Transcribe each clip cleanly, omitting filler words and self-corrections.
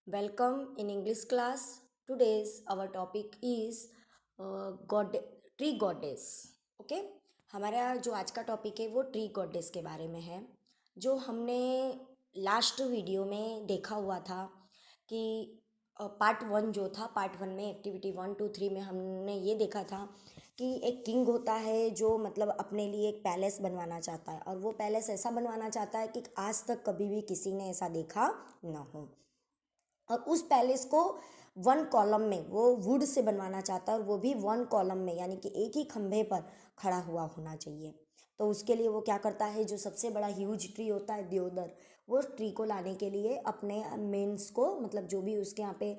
Welcome in English class. Today's our topic is god tree goddess. Okay. हमारा जो आज का टॉपिक है वो ट्री गॉडेस के बारे में है. जो हमने लास्ट वीडियो में देखा हुआ था कि पार्ट वन जो था, पार्ट वन में एक्टिविटी 1 2 3 में हमने ये देखा था कि एक किंग होता है जो मतलब अपने लिए एक पैलेस बनवाना चाहता है, और वो पैलेस ऐसा बनवाना चाहता है कि आज तक कभी भी किसी ने ऐसा देखा ना हो. और उस पैलेस को वन कॉलम में वो वुड से बनवाना चाहता है, और वो भी वन कॉलम में, यानी कि एक ही खंभे पर खड़ा हुआ होना चाहिए. तो उसके लिए वो क्या करता है, जो सबसे बड़ा ह्यूज ट्री होता है देवदार, वो ट्री को लाने के लिए अपने मेंस को, मतलब जो भी उसके यहाँ पे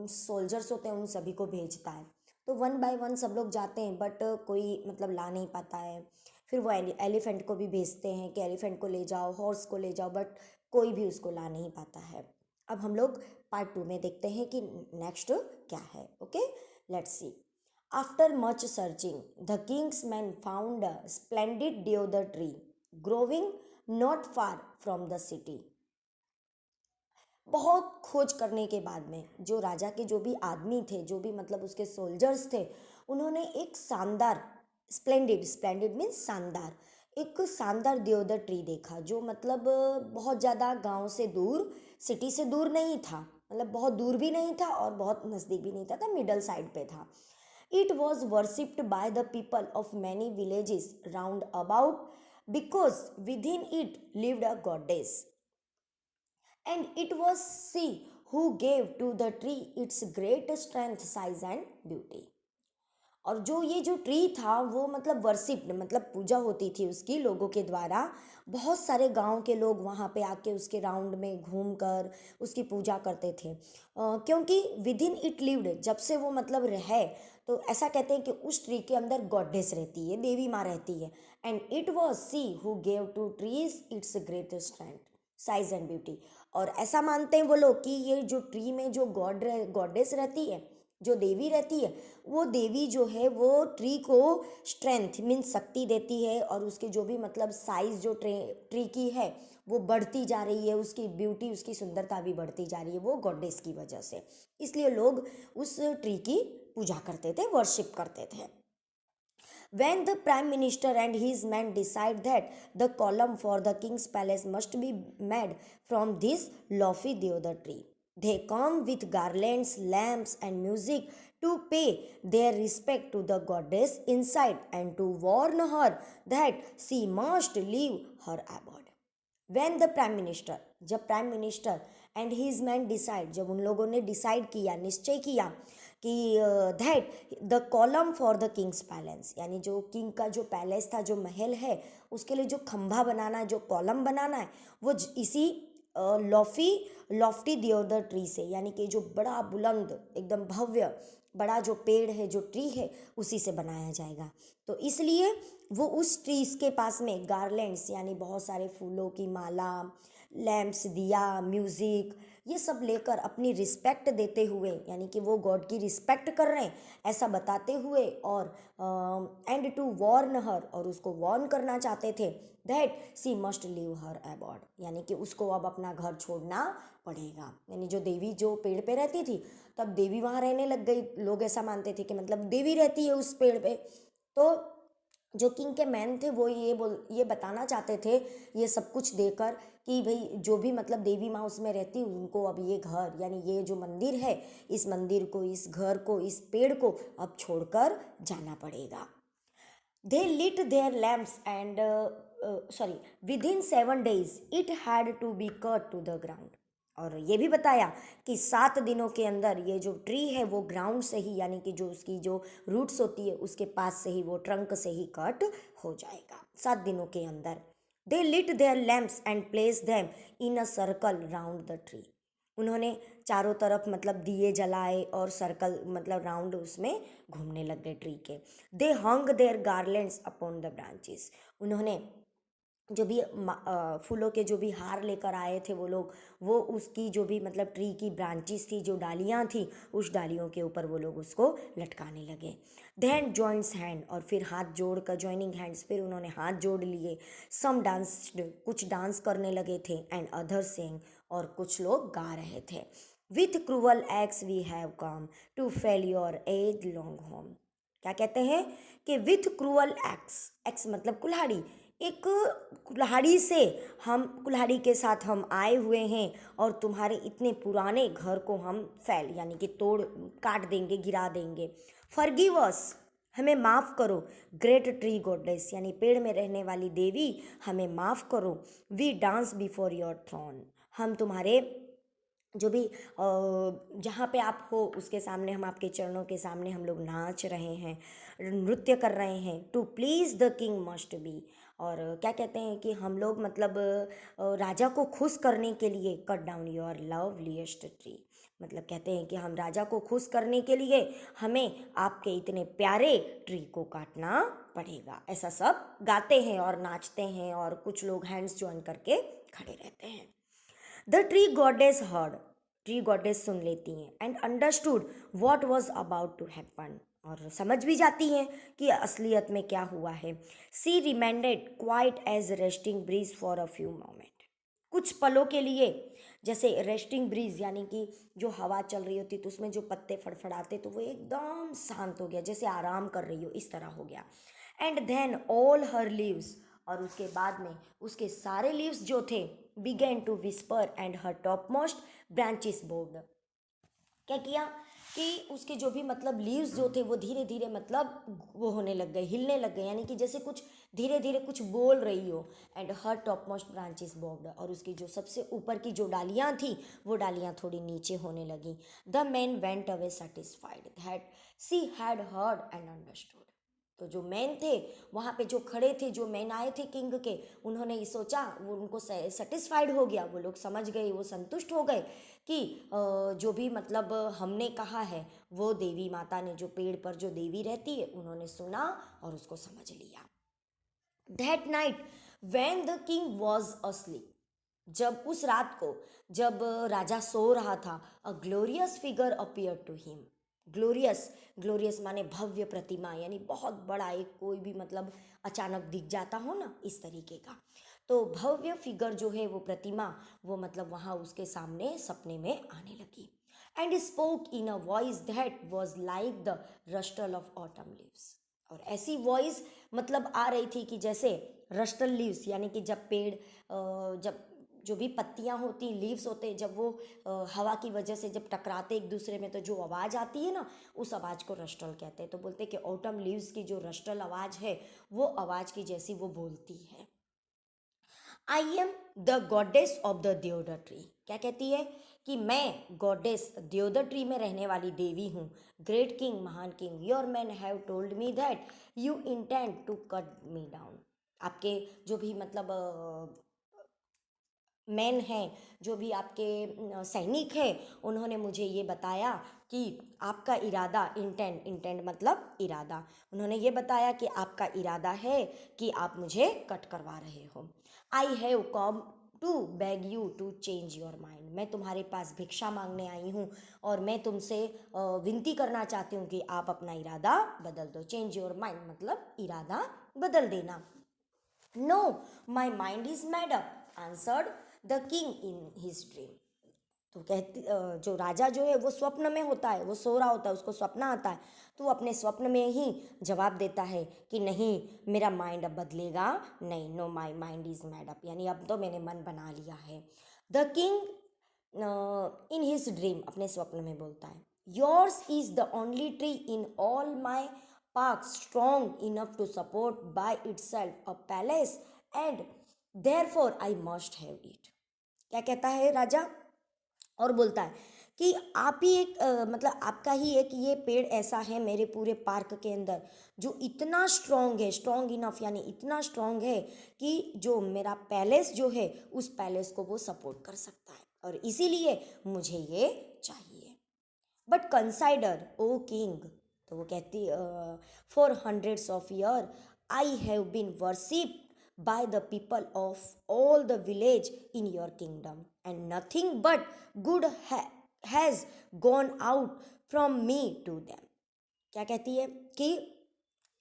सोल्जर्स होते हैं उन सभी को भेजता है. तो वन बाय वन सब लोग जाते हैं, बट कोई मतलब ला नहीं पाता है. फिर वो एलिफेंट को भी भेजते हैं कि एलिफेंट को ले जाओ, हॉर्स को ले जाओ, बट कोई भी उसको ला नहीं पाता है. अब हम लोग पार्ट टू में देखते हैं कि नेक्स्ट क्या है. Okay, let's see. After much searching the Kings man found a splendid deodar tree growing not far from the city. बहुत खोज करने के बाद में जो राजा के जो भी आदमी थे, जो भी मतलब उसके सोल्जर्स थे, उन्होंने एक शानदार, स्प्लेंडिड, स्प्लेंडिड मीन्स शानदार, एक शानदार देवदार ट्री देखा जो मतलब बहुत ज़्यादा गांव से दूर, सिटी से दूर नहीं था, मतलब बहुत दूर भी नहीं था और बहुत नज़दीक भी नहीं था, मिडल साइड पे था. It was worshipped by the people of many villages round about because with in it lived a goddess. And it was she who gave to the tree its great strength, size and beauty. और जो ये जो tree था वो मतलब worshipped, मतलब पूजा होती थी उसकी लोगों के द्वारा. बहुत सारे गांव के लोग वहाँ पे आके उसके राउंड में घूम कर उसकी पूजा करते थे. क्योंकि विद इन इट लिव्ड, जब से वो मतलब रहे, तो ऐसा कहते हैं कि उस ट्री के अंदर गॉडेस रहती है, देवी माँ रहती है. And it was she who gave to trees its great strength, size and beauty. और ऐसा मानते हैं वो लोग कि ये जो ट्री में जो गॉडेस रहती है, जो देवी रहती है, वो देवी जो है वो ट्री को स्ट्रेंथ मीन्स शक्ति देती है, और उसके जो भी मतलब साइज जो ट्री की है वो बढ़ती जा रही है, उसकी ब्यूटी, उसकी सुंदरता भी बढ़ती जा रही है वो गॉडेस की वजह से. इसलिए लोग उस ट्री की पूजा करते थे, वर्शिप करते थे. When the prime minister and his men decide that the column for the king's palace must be made from this lofty deodar tree, they come with garlands, lamps, and music to pay their respect to the goddess inside and to warn her that she must leave her abode. When the prime minister, जब prime minister and his man decide, जब उन लोगों ने decide किया, निश्चय किया कि that the column for the Kings palace, यानी जो किंग का जो पैलेस था, जो महल है, उसके लिए जो खंभा बनाना है, जो कॉलम बनाना है, वो इसी लॉफ्टी देवदार ट्री से, यानी कि जो बड़ा बुलंद एकदम भव्य बड़ा जो पेड़ है, जो ट्री है, उसी से बनाया जाएगा. तो इसलिए वो उस ट्रीज के पास में गार्लैंड्स, यानी बहुत सारे फूलों की माला, लैम्प्स, दिया, म्यूजिक, ये सब लेकर अपनी रिस्पेक्ट देते हुए, यानी कि वो गॉड की रिस्पेक्ट कर रहे हैं ऐसा बताते हुए, और एंड टू वॉर्न हर, और उसको वॉर्न करना चाहते थे that she must leave her aboard, यानी कि उसको अब अपना घर छोड़ना पड़ेगा. यानी जो देवी जो पेड़ पे रहती थी, तब देवी वहाँ रहने लग गई. लोग ऐसा मानते थे कि मतलब देवी रहती है उस पेड़ पे. तो जो किंग के मैन थे वो ये बताना चाहते थे, ये सब कुछ देकर, कि भाई जो भी मतलब देवी माँ उसमें रहती, उनको अब ये घर, यानी ये जो मंदिर है, इस मंदिर को, इस घर को, इस पेड़ को अब छोड़कर जाना पड़ेगा. दे lit their lamps and sorry, within 7 days it had to be cut to the ground. और ये भी बताया कि 7 दिनों के अंदर ये जो ट्री है वो ग्राउंड से ही, यानी कि जो उसकी जो रूट्स होती है उसके पास से ही, वो ट्रंक से ही कट हो जाएगा 7 दिनों के अंदर. दे lit their lamps and placed them in a circle round the tree. उन्होंने चारों तरफ मतलब दिए जलाए और सर्कल मतलब राउंड उसमें घूमने लग गए ट्री के. They hung their garlands upon the branches. उन्होंने जो भी फूलों के जो भी हार लेकर आए थे वो लोग, वो उसकी जो भी मतलब ट्री की ब्रांचेस थी, जो डालियाँ थी, उस डालियों के ऊपर वो लोग उसको लटकाने लगे. देन जॉइंट्स हैंड, और फिर हाथ जोड़ कर, जॉइनिंग हैंड्स, फिर उन्होंने हाथ जोड़ लिए. सम डांस, कुछ डांस करने लगे थे. एंड अदर सेंग, और कुछ लोग गा रहे थे, with cruel axe we have come to fell your age long home. क्या कहते हैं कि विथ क्रूअल एक्स, एक्स मतलब कुल्हाड़ी, एक कुल्हाड़ी से हम, कुल्हाड़ी के साथ हम आए हुए हैं और तुम्हारे इतने पुराने घर को हम फैल यानी कि तोड़ काट देंगे, गिरा देंगे। फॉरगिव अस, हमें माफ़ करो। ग्रेट ट्री गॉडेस यानी पेड़ में रहने वाली देवी, हमें माफ़ करो। We dance before your throne, हम तुम्हारे जो भी जहाँ पे आप हो उसके सामने, हम आपके चरणों के सामने हम लोग नाच रहे हैं, नृत्य कर रहे हैं। To please the king must be, और क्या कहते हैं कि हम लोग मतलब राजा को खुश करने के लिए cut down your loveliest tree, मतलब कहते हैं कि हम राजा को खुश करने के लिए हमें आपके इतने प्यारे ट्री को काटना पड़ेगा। ऐसा सब गाते हैं और नाचते हैं और कुछ लोग हैंड्स ज्वाइन करके खड़े रहते हैं। The tree goddess heard, tree goddess सुन लेती हैं, and understood what was about to happen, और समझ भी जाती हैं कि असलियत में क्या हुआ है। She remained quite as resting breeze for a few moment, कुछ पलों के लिए, जैसे रेस्टिंग ब्रीज यानी कि जो हवा चल रही होती तो उसमें जो पत्ते फड़फड़ाते तो वो एकदम शांत हो गया, जैसे आराम कर रही हो इस तरह हो गया। And then all her leaves, और उसके बाद में उसके सारे लीव्स जो थे, began to whisper and her top most branches bowed, क्या किया कि उसके जो भी मतलब लीव्स जो थे वो धीरे धीरे मतलब वो होने लग गए, हिलने लग गए, यानी कि जैसे कुछ धीरे धीरे कुछ बोल रही हो। And her top most branches barbed, और उसकी जो सबसे ऊपर की जो डालियाँ थी वो डालियाँ थोड़ी नीचे होने लगी। The man went away satisfied that she had heard and understood, तो जो मैन थे वहाँ पे जो खड़े थे, जो मैन आए थे किंग के, उन्होंने ये सोचा, वो उनको सेटिस्फाइड हो गया, वो लोग समझ गए, वो संतुष्ट हो गए कि जो भी मतलब हमने कहा है, वो देवी माता ने, जो पेड़ पर जो देवी रहती है, उन्होंने सुना और उसको समझ लिया। That night when the king was asleep, जब उस रात को, जब राजा सो रहा था, a glorious figure appear to him. Glorious, glorious माने भव्य प्रतिमा, यानी बहुत बड़ा एक कोई भी मतलब अचानक दिख जाता हो ना, इस तरीके का। तो भव्य फिगर जो है वो प्रतिमा, वो मतलब वहाँ उसके सामने सपने में आने लगी। And spoke in a voice that was like the rustle of autumn leaves, और ऐसी वॉइस मतलब आ रही थी कि जैसे रस्टल लीव्स, यानी कि जब पेड़ जब जो भी पत्तियां होती, लीव्स होते, जब वो हवा की वजह से जब टकराते एक दूसरे में तो जो आवाज़ आती है ना, उस आवाज़ को रस्टल कहते हैं। तो बोलते हैं कि ऑटम लीव्स की जो रस्टल आवाज़ है वो आवाज़ की जैसी वो बोलती है। I am the goddess of the Deodhar tree, क्या कहती है कि मैं गॉडेस देवदर ट्री में रहने वाली देवी हूँ। ग्रेट किंग, महान king, your man have told me that you intend to cut me down, आपके जो भी मतलब मैन हैं, जो भी आपके सैनिक हैं, उन्होंने मुझे ये बताया कि आपका इरादा, इंटेंड, इंटेंड मतलब इरादा, उन्होंने ये बताया कि आपका इरादा है कि आप मुझे कट करवा रहे हो। I have come to beg you to change your mind, मैं तुम्हारे पास भिक्षा मांगने आई हूँ और मैं तुमसे विनती करना चाहती हूँ कि आप अपना इरादा बदल दो। चेंज योर माइंड मतलब इरादा बदल देना। No, my mind is made up, answered the king in his dream, तो कहती जो राजा जो है वो स्वप्न में होता है, वो सो रहा होता है, उसको स्वप्न आता है, तो वो अपने स्वप्न में ही जवाब देता है कि नहीं, मेरा माइंड अब बदलेगा नहीं। No, my mind is made up, यानी अब तो मैंने मन बना लिया है। The king in his dream, अपने स्वप्न में बोलता है, yours is the only tree in all my park strong enough to support by itself a palace and therefore I must have it, क्या कहता है राजा, और बोलता है कि आप ही एक मतलब आपका ही एक ये पेड़ ऐसा है मेरे पूरे पार्क के अंदर जो इतना स्ट्रॉन्ग है, स्ट्रॉन्ग इनफ यानी इतना स्ट्रॉन्ग है कि जो मेरा पैलेस जो है उस पैलेस को वो सपोर्ट कर सकता है, और इसीलिए मुझे ये चाहिए। बट कंसाइडर ओ किंग, तो वो कहती for hundreds of year I have been worshipped by the people of all the village in your kingdom and nothing but good has gone out from me to them, क्या कहती है कि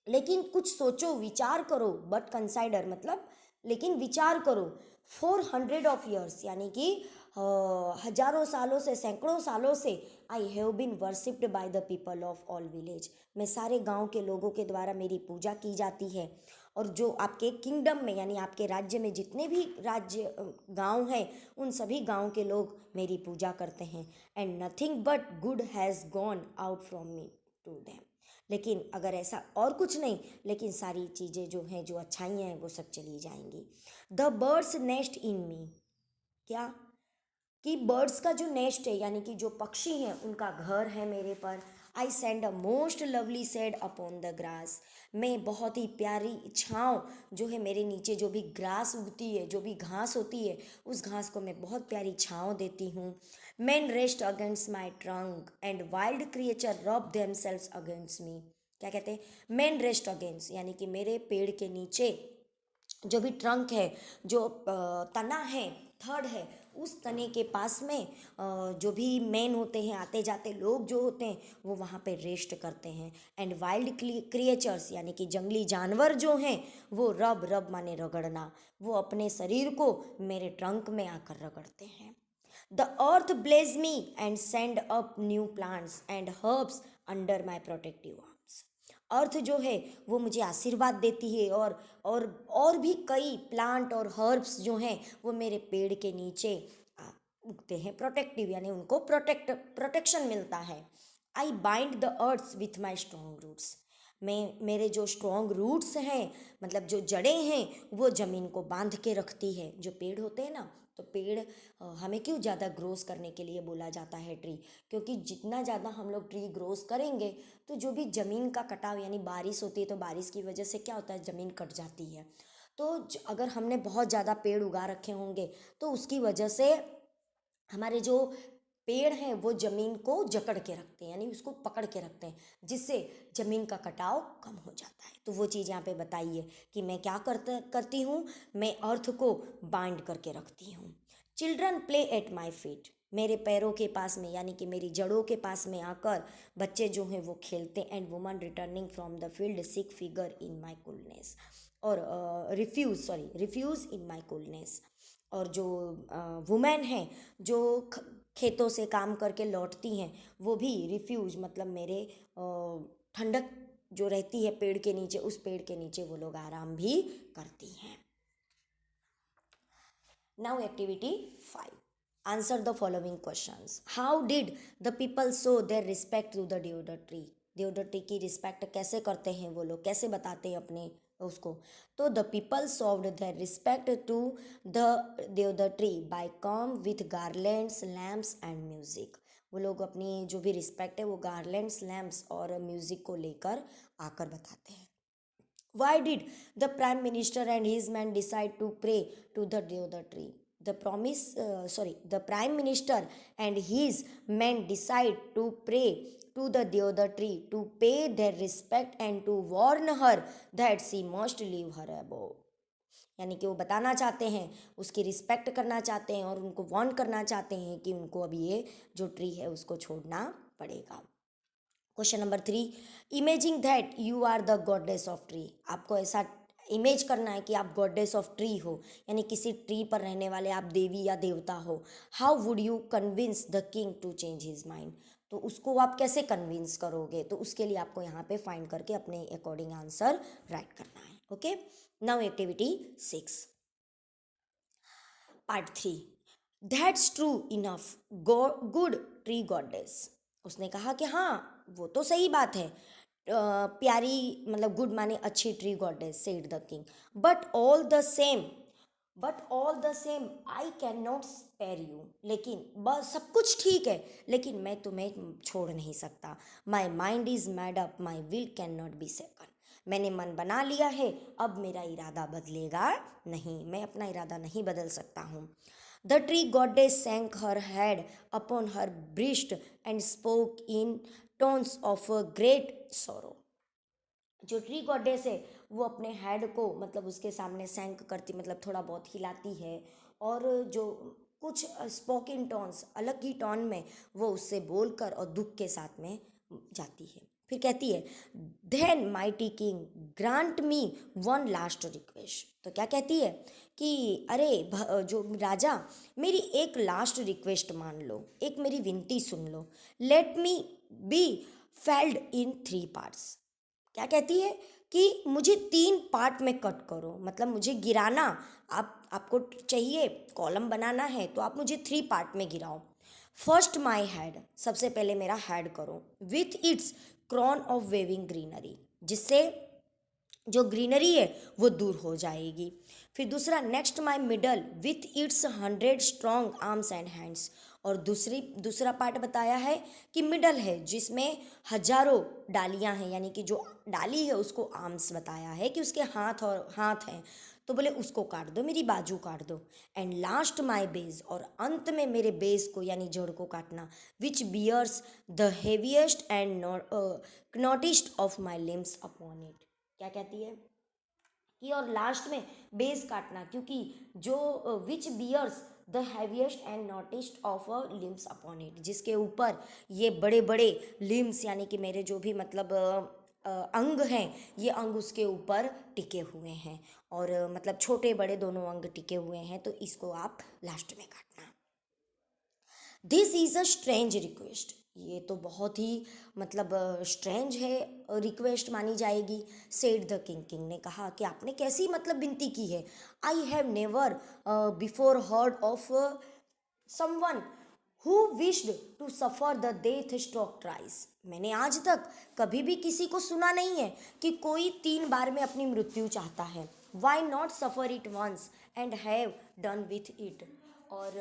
लेकिन कुछ सोचो, विचार करो, बट कंसाइडर मतलब लेकिन विचार करो, 400 ऑफ ईयर्स यानी कि हजारों सालों से, सैकड़ों सालों से I have been worshipped by the people of all village, मैं सारे गांव के लोगों के द्वारा मेरी पूजा की जाती है। और जो आपके किंगडम में यानी आपके राज्य में जितने भी राज्य गांव हैं, उन सभी गांव के लोग मेरी पूजा करते हैं। And nothing but good has gone out from me to them, लेकिन अगर ऐसा और कुछ नहीं, लेकिन सारी चीज़ें जो हैं, जो अच्छाइयाँ हैं, वो सब चली जाएंगी। द बर्ड्स नेस्ट इन मी, क्या कि बर्ड्स का जो नेस्ट है यानी कि जो पक्षी हैं उनका घर है मेरे पर। I send a most lovely said upon the grass, मैं बहुत ही प्यारी छाँव जो है मेरे नीचे, जो भी ग्रास उगती है, जो भी घास होती है, उस घास को मैं बहुत प्यारी छाँव देती हूँ। Man rest against my trunk and wild creature रब देमसेल्व्स अगेंस्ट मी, क्या कहते हैं, मैन रेस्ट अगेंस्ट यानी कि मेरे पेड़ के नीचे जो भी ट्रंक है, जो तना है, थर्ड है, उस तने के पास में जो भी मैन होते हैं, आते जाते लोग जो होते हैं, वो वहाँ पे रेस्ट करते हैं। एंड वाइल्ड क्रिएचर्स यानी कि जंगली जानवर जो हैं, वो रब, रब माने रगड़ना, वो अपने शरीर को मेरे ट्रंक में आकर रगड़ते हैं। The earth blesses me and send up new plants and herbs under my protective arms, earth जो है वो मुझे आशीर्वाद देती है, और भी कई प्लांट और हर्ब्स जो हैं वो मेरे पेड़ के नीचे उगते हैं, प्रोटेक्टिव यानी उनको प्रोटेक्शन मिलता है। I bind the earth with my strong roots, मैं, मेरे जो स्ट्रॉन्ग रूट्स हैं, मतलब जो जड़ें हैं, वो ज़मीन को बांध के रखती है। जो पेड़ होते हैं ना, तो पेड़ हमें क्यों ज़्यादा ग्रोस करने के लिए बोला जाता है ट्री, क्योंकि जितना ज़्यादा हम लोग ट्री ग्रोस करेंगे, तो जो भी ज़मीन का कटाव यानी बारिश होती है, तो बारिश की वजह से क्या होता है, ज़मीन कट जाती है। तो अगर हमने बहुत ज़्यादा पेड़ उगा रखे होंगे, तो उसकी वजह से हमारे जो पेड़ हैं वो ज़मीन को जकड़ के रखते हैं, यानी उसको पकड़ के रखते हैं, जिससे ज़मीन का कटाव कम हो जाता है। तो वो चीज़ यहाँ पे बताइए कि मैं क्या करती हूँ, मैं अर्थ को बाइंड करके रखती हूँ। Children play at my feet, मेरे पैरों के पास में यानी कि मेरी जड़ों के पास में आकर बच्चे जो हैं वो खेलते। And woman returning from the field sick figure in my coolness, और रिफ्यूज़ इन माई कूलनेस, और जो वुमेन हैं जो खेतों से काम करके लौटती हैं, वो भी रिफ्यूज मतलब मेरे ठंडक जो रहती है पेड़ के नीचे, उस पेड़ के नीचे वो लोग आराम भी करती हैं। Now activity 5, answer the following questions. How did the people show their respect to the deodar tree, deodar tree की रिस्पेक्ट कैसे करते हैं वो लोग, कैसे बताते हैं अपने उसको। तो the people showed their respect to the deodar tree by come with garlands, lamps and music, वो लोग अपनी जो भी रिस्पेक्ट है वो गार्लैंड्स, लैम्प्स और म्यूजिक को लेकर आकर बताते हैं। Why did the Prime Minister and his men decide to pray to the deodar tree? The Prime Minister and his men decide to pray to the deodar tree to pay their respect and to warn her that she must leave her abode. यानी कि वो बताना चाहते हैं, उसकी respect करना चाहते हैं और उनको वार्न करना चाहते हैं कि उनको अभी ये जो ट्री है उसको छोड़ना पड़ेगा। Question number 3, imagine that you are the goddess of tree, आपको ऐसा इमेज करना है कि आप गॉडेस ऑफ ट्री हो, यानी किसी ट्री पर रहने वाले आप देवी या देवता हो। How would you convince the king to change his mind, तो उसको आप कैसे कन्विंस करोगे, तो उसके लिए आपको यहाँ पे फाइंड करके अपने अकॉर्डिंग आंसर राइट करना है। Okay, now activity 6, part 3, that's true enough good tree goddess, उसने कहा कि हाँ वो तो सही बात है, प्यारी मतलब गुड माने अच्छी tree goddess, said the king, but all the same, I can not spare you, लेकिन बस सब कुछ ठीक है, लेकिन मैं तुम्हें छोड़ नहीं सकता। माई mind is made up, my will can not be second, मैंने मन बना लिया है, अब मेरा इरादा बदलेगा नहीं, मैं अपना इरादा नहीं बदल सकता हूँ। The tree goddess sank her head upon her breast and spoke in tones of great sorrow, जो ट्री गॉडेस है वो अपने हेड को मतलब उसके सामने सैंक करती, मतलब थोड़ा बहुत हिलाती है, और जो कुछ स्पोकन टोन्स अलग ही टोन में वो उससे बोलकर और दुख के साथ में जाती है। फिर कहती है, then mighty king grant me one last request. तो क्या कहती है कि अरे जो राजा, मेरी एक लास्ट रिक्वेस्ट मान लो, एक मेरी विनती सुन लो। Let me be felled in 3 parts. क्या कहती है कि मुझे 3 पार्ट में कट करो, मतलब मुझे गिराना, आपको चाहिए कॉलम बनाना है तो आप मुझे 3 पार्ट में गिराओ। फर्स्ट माई हेड, सबसे पहले मेरा हेड करो, with its crown of waving greenery, जिससे जो ग्रीनरी है वो दूर हो जाएगी। फिर दूसरा, next my middle with its 100 strong arms and hands. और दूसरा पार्ट बताया है कि मिडल है जिसमें हजारों डालियां हैं, यानी कि जो डाली है उसको आर्म्स बताया है कि उसके हाथ हैं, तो बोले उसको काट दो, मेरी बाजू काट दो। एंड लास्ट माई बेस, और अंत में मेरे बेस को यानी जड़ को काटना, which bears the heaviest and knottiest of my limbs upon it. क्या कहती है कि और लास्ट में बेस काटना, क्योंकि जो which bears the heaviest and knottiest of a limbs upon it, जिसके ऊपर ये बड़े बड़े लिम्स यानी कि मेरे जो भी मतलब अंग हैं, ये अंग उसके ऊपर टिके हुए हैं, और मतलब छोटे बड़े दोनों अंग टिके हुए हैं, तो इसको आप लास्ट में काटना। This is a strange request, ये तो बहुत ही मतलब स्ट्रेंज है, रिक्वेस्ट मानी जाएगी। सेड द किंग, किंग ने कहा कि आपने कैसी मतलब विनती की है। I have never before heard of someone who wished to suffer the death stroke thrice. मैंने आज तक कभी भी किसी को सुना नहीं है कि कोई 3 बार में अपनी मृत्यु चाहता है। Why not suffer it once and have done with it. और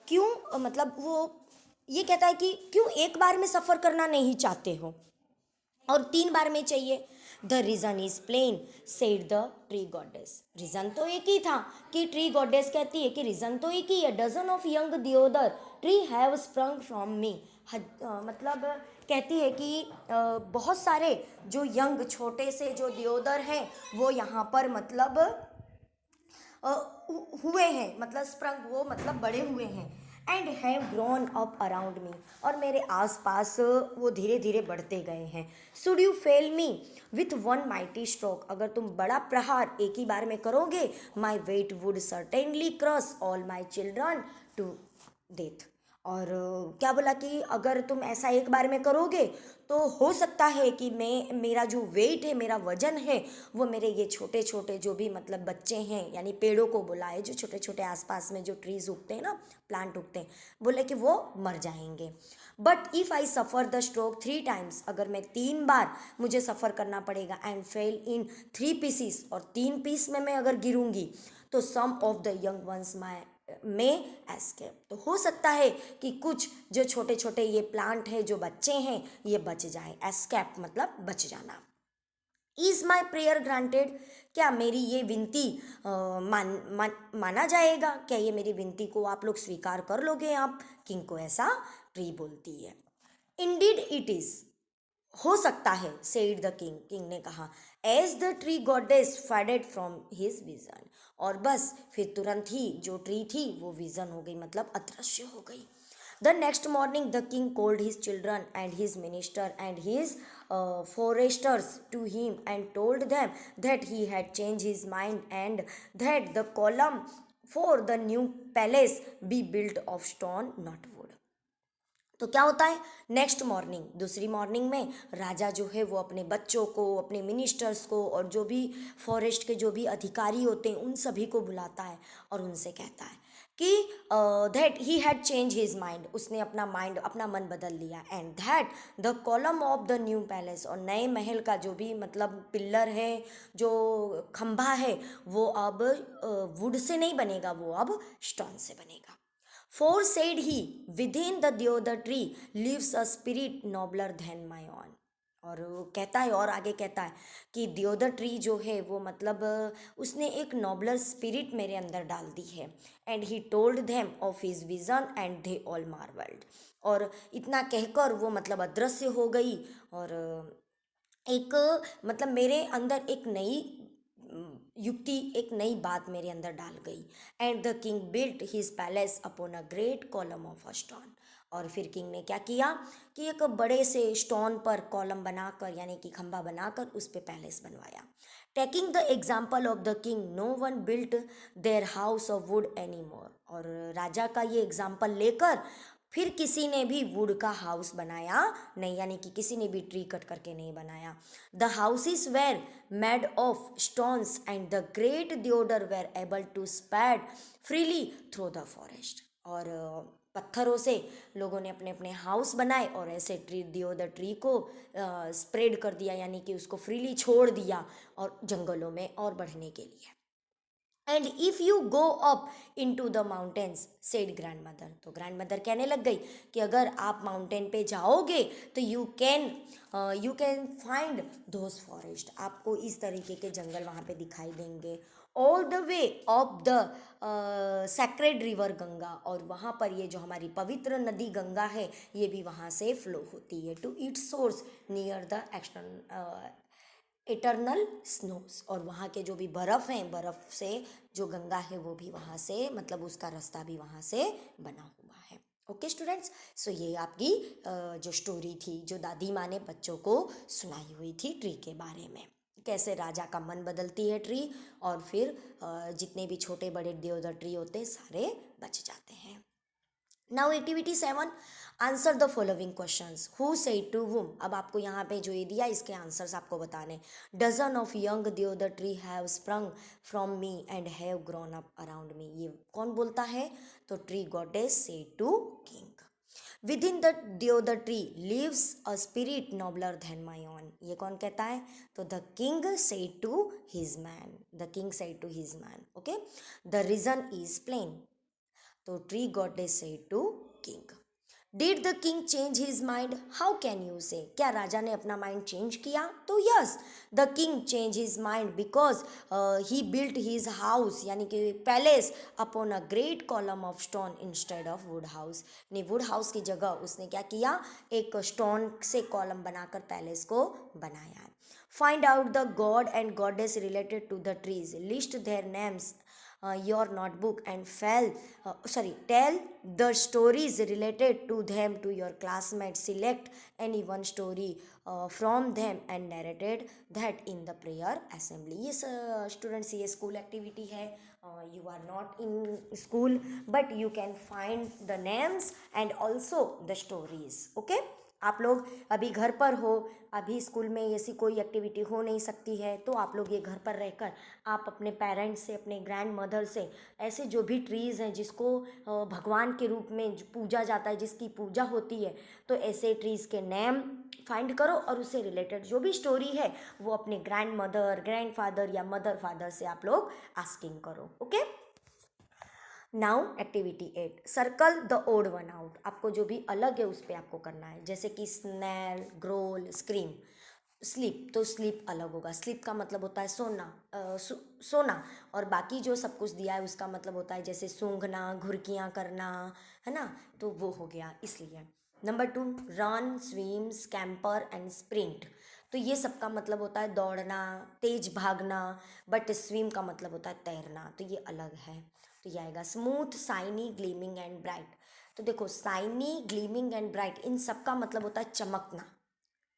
क्यों मतलब वो ये कहता है कि क्यों एक बार में सफ़र करना नहीं चाहते हो और 3 बार में चाहिए। The reason is plain, said the tree goddess. Reason तो एक ही था कि ट्री गॉडेस कहती है कि रीज़न तो एक ही है, dozen of young deodar tree have sprung from me. मतलब कहती है कि बहुत सारे जो यंग छोटे से जो दियोदर हैं वो यहाँ पर मतलब हुए हैं, मतलब स्प्रंग वो मतलब बड़े हुए हैं। And have grown up around me, और मेरे आसपास वो धीरे धीरे बढ़ते गए हैं। Should you fell me with one mighty stroke, अगर तुम बड़ा प्रहार एक ही बार में करोगे, my weight would certainly cross all my children to death. और क्या बोला कि अगर तुम ऐसा एक बार में करोगे तो हो सकता है कि मेरा जो वेट है, मेरा वजन है, वो मेरे ये छोटे छोटे जो भी मतलब बच्चे हैं, यानी पेड़ों को बोला है, जो छोटे छोटे आसपास में जो ट्रीज उगते हैं ना, प्लांट उगते हैं, बोले कि वो मर जाएंगे। But if I suffer the stroke 3 times, अगर मैं 3 बार मुझे सफ़र करना पड़ेगा, एंड फेल इन 3 पीसीस, और 3 पीस में मैं अगर गिरूंगी, तो सम ऑफ द यंग वंस में एस्केप, तो हो सकता है कि कुछ जो छोटे छोटे ये प्लांट है, जो बच्चे हैं, ये बच जाए। एस्केप मतलब बच जाना। इज माई प्रेयर ग्रांटेड, क्या मेरी ये विनती माना जाएगा, क्या ये मेरी विनती को आप लोग स्वीकार कर लोगे आप। किंग को ऐसा ट्री बोलती है। इंडीड इट इज, हो सकता है, सेड द किंग, किंग ने कहा। As the tree goddess faded from his vision, और बस फिर तुरंत ही जो ट्री थी वो विजन हो गई, मतलब अदृश्य हो गई। The next morning the king called his children and his minister and his foresters to him and told them that he had changed his mind and that the column for the new palace be built of stone not wood। तो क्या होता है, next morning, दूसरी morning में राजा जो है वो अपने बच्चों को, अपने मिनिस्टर्स को, और जो भी फॉरेस्ट के जो भी अधिकारी होते हैं उन सभी को बुलाता है और उनसे कहता है कि that he had change his mind, उसने अपना माइंड, अपना मन बदल लिया। And that the column of the new palace, और नए महल का जो भी मतलब पिल्लर है, जो खंभा है, वो अब वुड से नहीं बनेगा, वो अब स्टोन से बनेगा। For said he, within the deodar tree lives a spirit nobler than my own। और वो कहता है, और आगे कहता है कि दियोदर ट्री जो है वो मतलब उसने एक नॉबलर स्पिरिट मेरे अंदर डाल दी है। And he told them of his vision and they all marvelled, और इतना कहकर वो मतलब अदृश्य हो गई, और एक मतलब मेरे अंदर एक नई युक्ति, एक नई बात मेरे अंदर डाल गई। And the king built his palace upon a great column of a stone. और फिर किंग ने क्या किया कि एक बड़े से स्टोन पर कॉलम बनाकर यानी कि खंभा बनाकर उस पे पैलेस बनवाया। Taking the example of the king, no one built their house of wood any more. और राजा का ये एग्जाम्पल लेकर फिर किसी ने भी वुड का हाउस बनाया नहीं, यानी कि किसी ने भी ट्री कट करके नहीं बनाया। The houses were made of stones and the great deodar were able to spread freely through the forest. और पत्थरों से लोगों ने अपने अपने हाउस बनाए और ऐसे ट्री दियोदर ट्री को स्प्रेड कर दिया, यानी कि उसको फ्रीली छोड़ दिया और जंगलों में और बढ़ने के लिए। And if you go up into the mountains said grandmother. तो ग्रैंड मदर कहने लग गई कि अगर आप माउंटेन पे जाओगे तो you can find those forest. आपको इस तरीके के जंगल वहाँ पे दिखाई देंगे। All the way of the sacred river Ganga. और वहाँ पर ये जो हमारी पवित्र नदी गंगा है ये भी वहाँ से फ्लो होती है to its source near the eternal snows. और वहाँ के जो भी बर्फ़ हैं, बर्फ़ से जो गंगा है वो भी वहाँ से मतलब उसका रास्ता भी वहाँ से बना हुआ है। ओके स्टूडेंट्स, सो ये आपकी जो स्टोरी थी जो दादी माँ ने बच्चों को सुनाई हुई थी ट्री के बारे में, कैसे राजा का मन बदलती है ट्री और फिर जितने भी छोटे बड़े देवदार ट्री होते हैं सारे बच जाते हैं। Now activity 7, answer the following questions. Who said to whom. अब आपको यहाँ पे जो ये दिया इसके आंसर्स आपको बताने। Dozen of young deodar tree have sprung from me and have grown up around me. ये कौन बोलता है? तो tree goddess said to king. Within the deodar tree lives a spirit nobler than my own. ये कौन कहता है? तो the king said to his man. The king said to his man. Okay, the reason is plain. तो tree goddess said to king. Did the king change his mind? How can you से? क्या राजा ने अपना mind change किया? तो yes, the king change his mind because he built his house यानी कि palace upon a great column of stone instead of would house. ने would house की जगह उसने क्या किया? एक स्टोन से कॉलम बनाकर पैलेस को बनाया। Find out the god and goddess related to the trees, list their names your notebook and tell the stories related to them to your classmates. Select any one story from them and narrated that in the prayer assembly. Yes students, ये school activity है. You are not in school but you can find the names and also the stories. Okay, आप लोग अभी घर पर हो, अभी school में ऐसी कोई एक्टिविटी हो नहीं सकती है, तो आप लोग ये घर पर रहकर आप अपने पेरेंट्स से, अपने ग्रैंड मदर से ऐसे जो भी ट्रीज़ हैं जिसको भगवान के रूप में पूजा जाता है, जिसकी पूजा होती है, तो ऐसे ट्रीज़ के नेम फाइंड करो और उससे रिलेटेड जो भी स्टोरी है वो अपने ग्रैंड मदर, ग्रैंड फादर या मदर फादर से आप लोग आस्किंग करो। Okay, now activity 8, circle the odd one out. आपको जो भी अलग है उस पर आपको करना है, जैसे कि स्नैल, ग्रोल, स्क्रीम, स्लीप। तो स्लीप अलग होगा, स्लीप का मतलब होता है सोना, सोना। और बाकी जो सब कुछ दिया है उसका मतलब होता है जैसे सूंघना, घुरकियाँ करना, है ना, तो वो हो गया इसलिए। Number 2, run, swim, scamper and sprint. तो ये सब का मतलब होता है दौड़ना, तेज भागना, बट स्विम का मतलब होता है तैरना, तो ये अलग है। तो ये आएगा smooth, shiny, gleaming and bright. तो देखो साइनी, ग्लीमिंग एंड ब्राइट इन सब का मतलब होता है चमकना,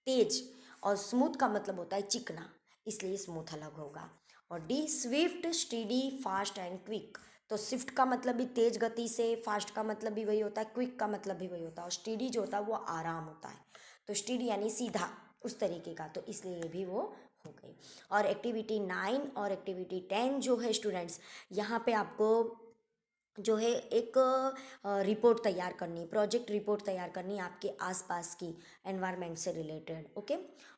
तेज, और स्मूथ का मतलब होता है चिकना, इसलिए स्मूथ अलग होगा। और D, Swift, steady, fast and quick. तो स्विफ्ट का मतलब भी तेज गति से, फास्ट का मतलब भी वही होता है, क्विक का मतलब भी वही होता है, और स्टीडी जो होता है वो आराम होता है। तो स्टीडी यानी सीधा उस तरीके का, तो इसलिए ये भी वो हो गई। और एक्टिविटी 9 और एक्टिविटी 10 जो है स्टूडेंट्स, यहाँ पे आपको जो है एक रिपोर्ट तैयार करनी, प्रोजेक्ट रिपोर्ट तैयार करनी आपके आसपास की एनवायरनमेंट से रिलेटेड। ओके,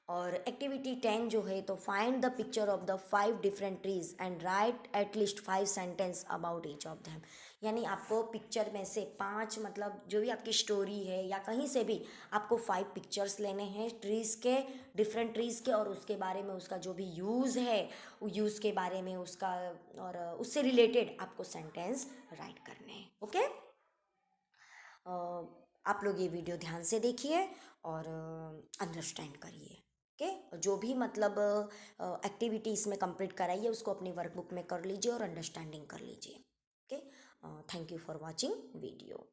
और एक्टिविटी 10 जो है तो find the picture of the 5 different trees and right at least 5 sentence about each of them. यानी आपको पिक्चर में से 5 मतलब जो भी आपकी स्टोरी है या कहीं से भी आपको 5 पिक्चर्स लेने हैं ट्रीज़ के, डिफरेंट ट्रीज़ के, और उसके बारे में उसका जो भी यूज़ है यूज़ के बारे में उसका, और उससे रिलेटेड आपको सेंटेंस राइट करने हैं। ओके, आप लोग ये वीडियो ध्यान से देखिए और अंडरस्टैंड करिए। ओके, जो भी मतलब एक्टिविटी इसमें कंप्लीट कराइए उसको अपनी वर्कबुक में कर लीजिए और अंडरस्टैंडिंग कर लीजिए। Okay, thank you for watching video.